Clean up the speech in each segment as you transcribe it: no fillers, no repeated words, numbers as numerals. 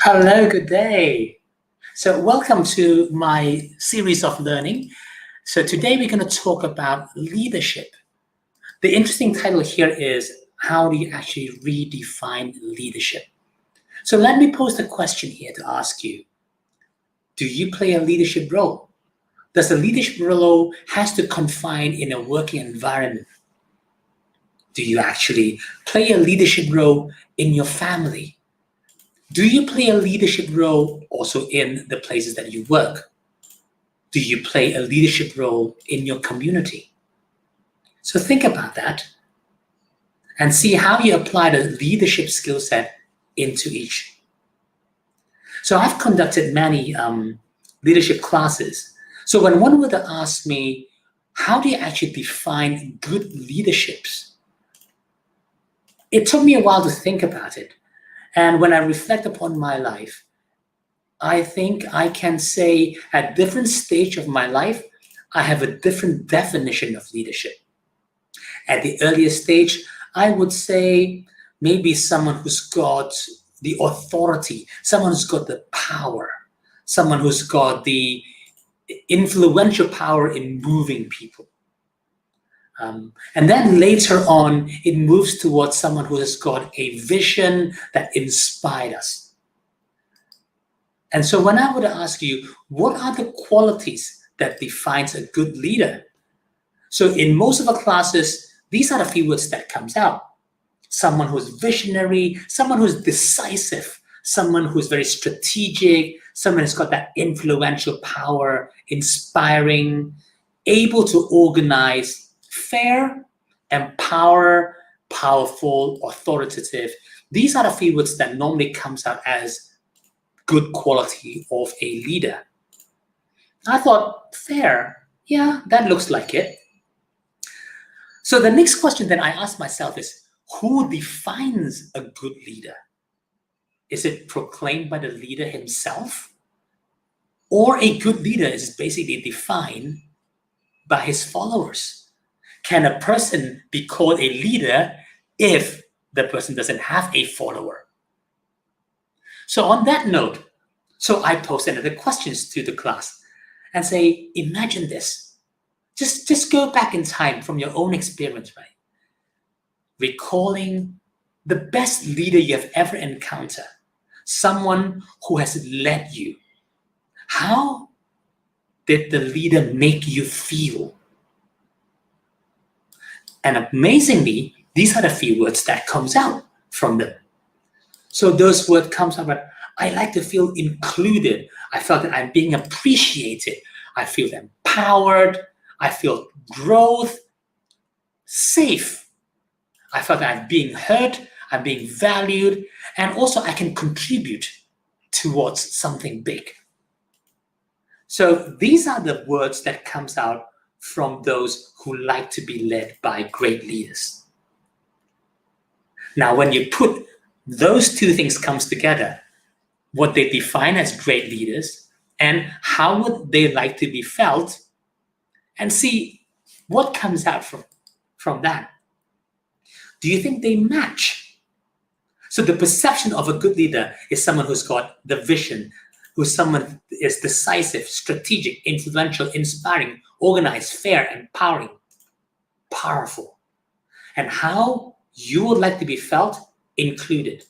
Hello, good day. So welcome to my series of learning. So today we're going to talk about leadership. The interesting title here is how do you actually redefine leadership? So let me pose the question here to ask you. Do you play a leadership role? Does a leadership role has to confine in a working environment? Do you actually play a leadership role in your family? Do you play a leadership role also in the places that you work? Do you play a leadership role in your community? So think about that and see how you apply the leadership skill set into each. So I've conducted many leadership classes. So when one were to ask me, how do you actually define good leaderships? It took me a while to think about it. And when I reflect upon my life, I think I can say at different stage of my life, I have a different definition of leadership. At the earliest stage, I would say maybe someone who's got the authority, someone who's got the power, someone who's got the influential power in moving people. And then later on, it moves towards someone who has got a vision that inspired us. And so when I would ask you, what are the qualities that defines a good leader? So in most of the classes, these are the few words that comes out. Someone who's visionary, someone who's decisive, someone who's very strategic, someone who's got that influential power, inspiring, able to organize, fair, empower, powerful, authoritative. These are the few words that normally comes out as good quality of a leader. I thought, fair, yeah, that looks like it. So the next question that I asked myself is, who defines a good leader? Is it proclaimed by the leader himself? Or a good leader is basically defined by his followers? Can a person be called a leader if the person doesn't have a follower? So on that note, so I posed another questions to the class and say, imagine this. Just go back in time from your own experience, right? Recalling the best leader you have ever encountered, someone who has led you. How did the leader make you feel? And amazingly, these are the few words that comes out from them. So those words comes out, but I like to feel included. I felt that I'm being appreciated. I feel empowered. I feel growth, safe. I felt that I'm being heard. I'm being valued. And also I can contribute towards something big. So these are the words that comes out from those who like to be led by great leaders. Now, when you put those two things comes together, what they define as great leaders and how would they like to be felt, and see what comes out from that. Do you think they match? So the perception of a good leader is someone who's got the vision, who's someone is decisive, strategic, influential, inspiring, organized, fair, empowering, powerful. And how you would like to be felt? Included.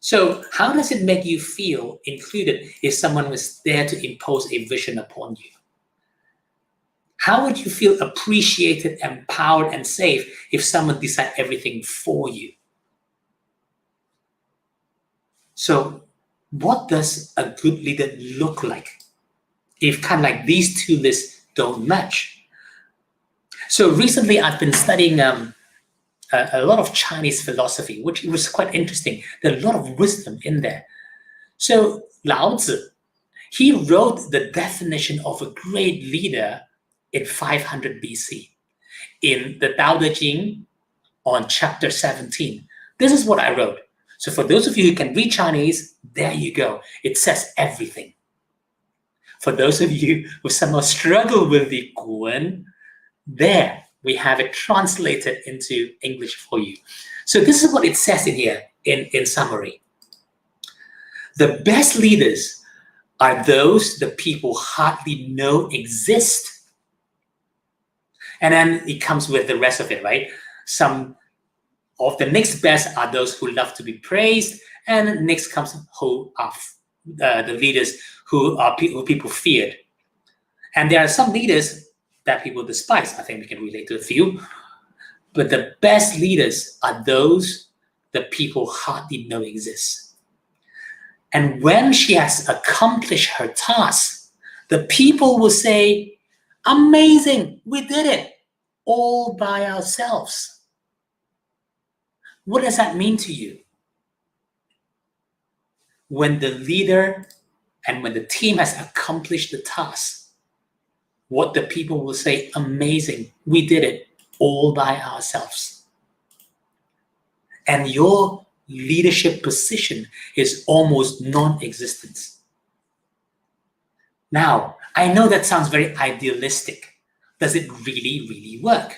So how does it make you feel included if someone was there to impose a vision upon you? How would you feel appreciated, empowered, and safe if someone decided everything for you? So what does a good leader look like if kind of like these two lists don't match? So recently I've been studying a lot of Chinese philosophy, which was quite interesting. There's a lot of wisdom in there. So Lao Tzu, he wrote the definition of a great leader in 500 BC in the Tao Te Ching on chapter 17. This is what I wrote. So for those of you who can read Chinese, there you go. It says everything. For those of you who somehow struggle with the Guan, there we have it translated into English for you. So this is what it says in here in summary. The best leaders are those the people hardly know exist. And then it comes with the rest of it, right? Some of the next best are those who love to be praised, and next comes who are the leaders who people feared. And there are some leaders that people despise. I think we can relate to a few. But the best leaders are those the people hardly know exist. And when she has accomplished her task, the people will say, amazing, we did it all by ourselves. What does that mean to you? When the leader and when the team has accomplished the task, what the people will say, amazing, we did it all by ourselves. And your leadership position is almost non-existent. Now, I know that sounds very idealistic. Does it really, really work?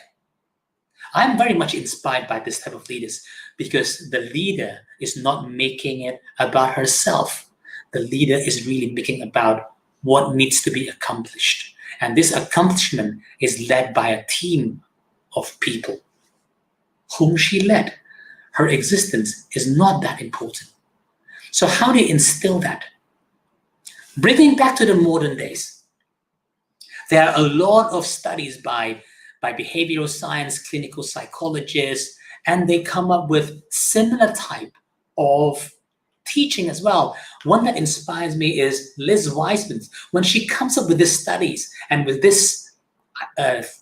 I'm very much inspired by this type of leaders because the leader is not making it about herself. The leader is really making about what needs to be accomplished. And this accomplishment is led by a team of people whom she led. Her existence is not that important. So how do you instill that? Bringing back to the modern days, there are a lot of studies by behavioral science, clinical psychologists, and they come up with similar type of teaching as well. One that inspires me is Liz Wiseman. When she comes up with these studies and with this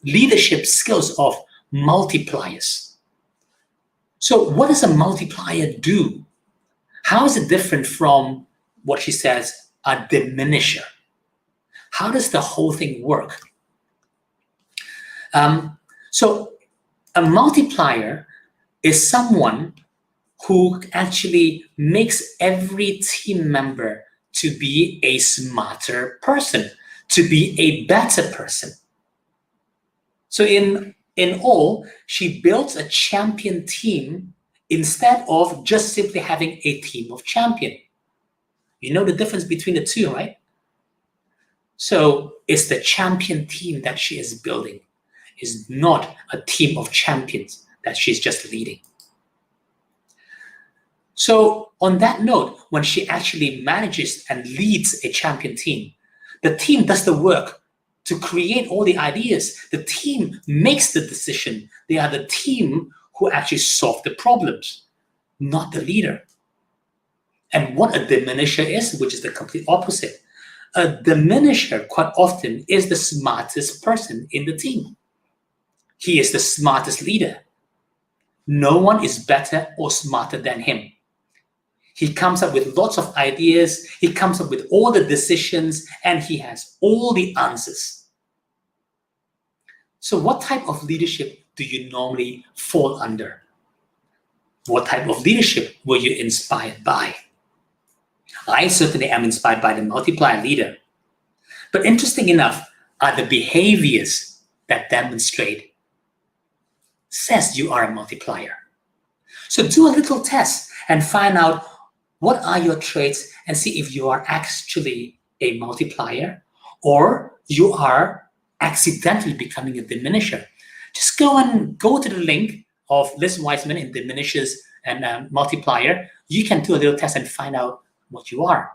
leadership skills of multipliers. So what does a multiplier do? How is it different from what she says, a diminisher? How does the whole thing work? So a multiplier is someone who actually makes every team member to be a smarter person, to be a better person. So in all, she builds a champion team instead of just simply having a team of champions. You know the difference between the two, right? So it's the champion team that she is building. Is not a team of champions that she's just leading. So on that note, when she actually manages and leads a champion team, the team does the work to create all the ideas. The team makes the decision. They are the team who actually solve the problems, not the leader. And what a diminisher is, which is the complete opposite. A diminisher quite often is the smartest person in the team. He is the smartest leader. No one is better or smarter than him. He comes up with lots of ideas. He comes up with all the decisions, and he has all the answers. So what type of leadership do you normally fall under? What type of leadership were you inspired by? I certainly am inspired by the multiplier leader. But interesting enough are the behaviors that demonstrate says you are a multiplier. So do a little test and find out what are your traits and see if you are actually a multiplier or you are accidentally becoming a diminisher. Just go to the link of Liz Wiseman in Diminishers and Multiplier. You can do a little test and find out what you are.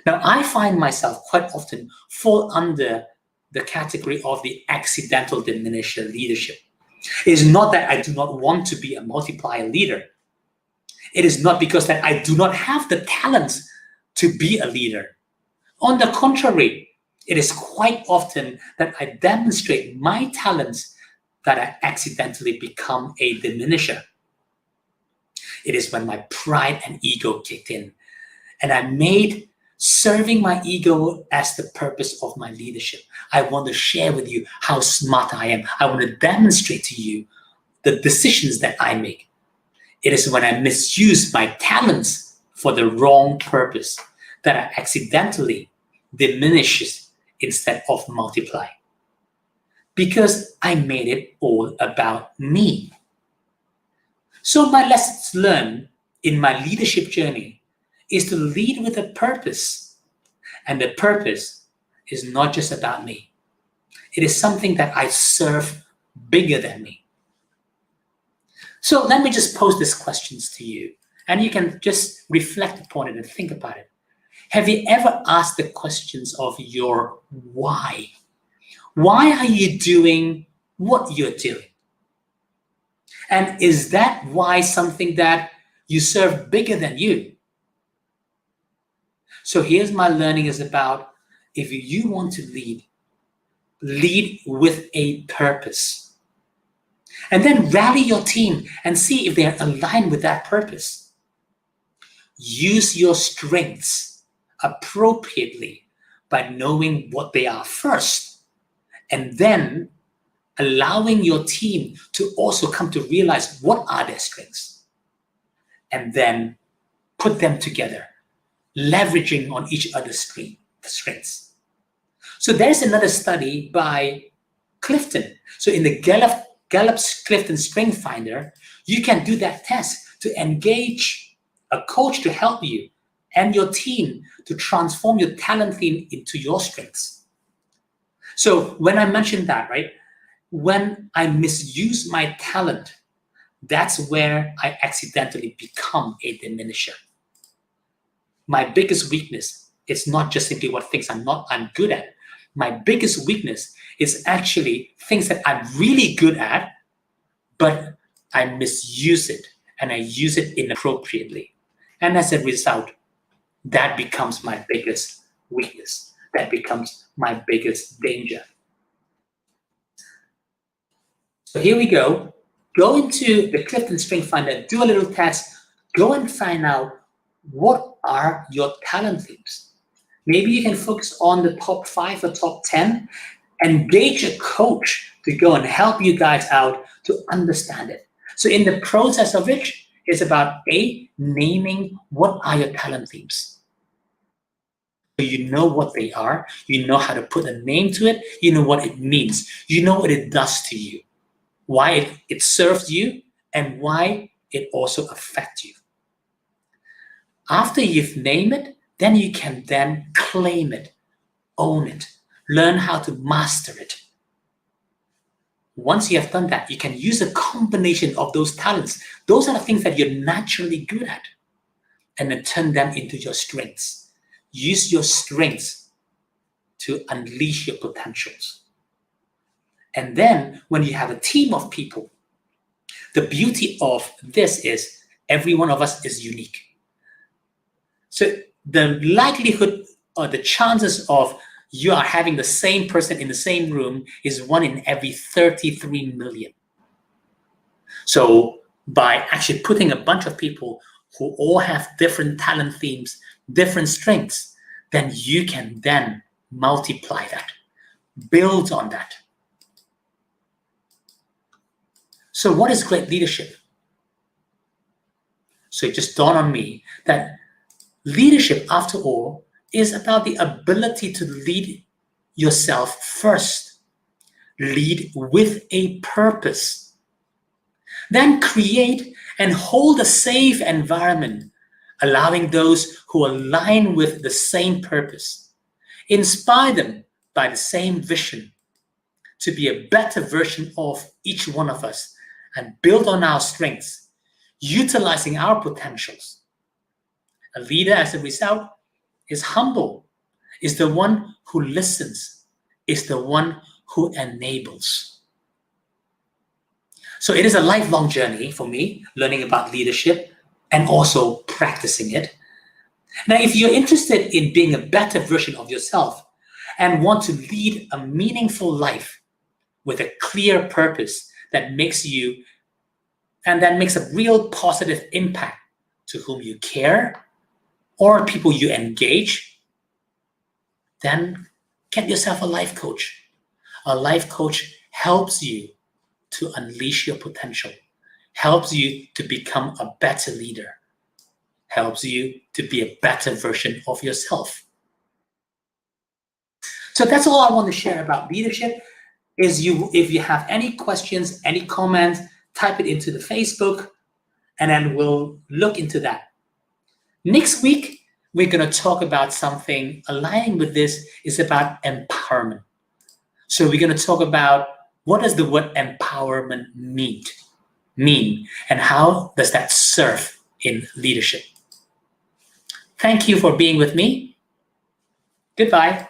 Now, I find myself quite often fall under the category of the accidental diminisher leadership. It is not that I do not want to be a multiplier leader. It is not because that I do not have the talents to be a leader. On the contrary, it is quite often that I demonstrate my talents that I accidentally become a diminisher. It is when my pride and ego kicked in and I made serving my ego as the purpose of my leadership. I want to share with you how smart I am. I want to demonstrate to you the decisions that I make. It is when I misuse my talents for the wrong purpose that I accidentally diminish instead of multiply. Because I made it all about me. So my lessons learned in my leadership journey is to lead with a purpose. And the purpose is not just about me. It is something that I serve bigger than me. So let me just pose these questions to you, and you can just reflect upon it and think about it. Have you ever asked the questions of your why? Why are you doing what you're doing? And is that why something that you serve bigger than you? So here's my learning is about, if you want to lead with a purpose. And then rally your team and see if they're aligned with that purpose. Use your strengths appropriately by knowing what they are first, and then allowing your team to also come to realize what are their strengths, and then put them together, leveraging on each other's strengths. So there's another study by Clifton. So in the Gallup's Clifton Strength Finder, you can do that test to engage a coach to help you and your team to transform your talent theme into your strengths. So when I mentioned that, right, when I misuse my talent, that's where I accidentally become a diminisher. My biggest weakness is not just simply what things I'm good at. My biggest weakness is actually things that I'm really good at, but I misuse it and I use it inappropriately. And as a result, that becomes my biggest weakness. That becomes my biggest danger. So here we go. Go into the Clifton Strength Finder, do a little test, go and find out what are your talent themes. Maybe you can focus on the top 5 or top 10, engage a coach to go and help you guys out to understand it. So in the process of which, it's about naming what are your talent themes. So you know what they are, you know how to put a name to it, you know what it means, you know what it does to you, why it serves you, and why it also affects you. After you've named it, then you can then claim it, own it, learn how to master it. Once you have done that, you can use a combination of those talents. Those are the things that you're naturally good at, and then turn them into your strengths. Use your strengths to unleash your potentials. And then when you have a team of people, the beauty of this is every one of us is unique. So the likelihood or the chances of you are having the same person in the same room is 1 in every 33 million. So by actually putting a bunch of people who all have different talent themes, different strengths, then you can then multiply that, build on that. So what is great leadership? So it just dawned on me that leadership, after all, is about the ability to lead yourself first. Lead with a purpose. Then create and hold a safe environment, allowing those who align with the same purpose. Inspire them by the same vision to be a better version of each one of us and build on our strengths, utilizing our potentials. A leader, as a result, is humble, is the one who listens, is the one who enables. So it is a lifelong journey for me, learning about leadership and also practicing it. Now, if you're interested in being a better version of yourself and want to lead a meaningful life with a clear purpose that makes you, and that makes a real positive impact to whom you care or people you engage, then get yourself a life coach. A life coach helps you to unleash your potential, helps you to become a better leader, helps you to be a better version of yourself. So that's all I want to share about leadership. If you have any questions, any comments, type it into the Facebook, and then we'll look into that. Next week, we're going to talk about something aligning with this is about empowerment. So we're going to talk about what does the word empowerment mean and how does that serve in leadership. Thank you for being with me. Goodbye.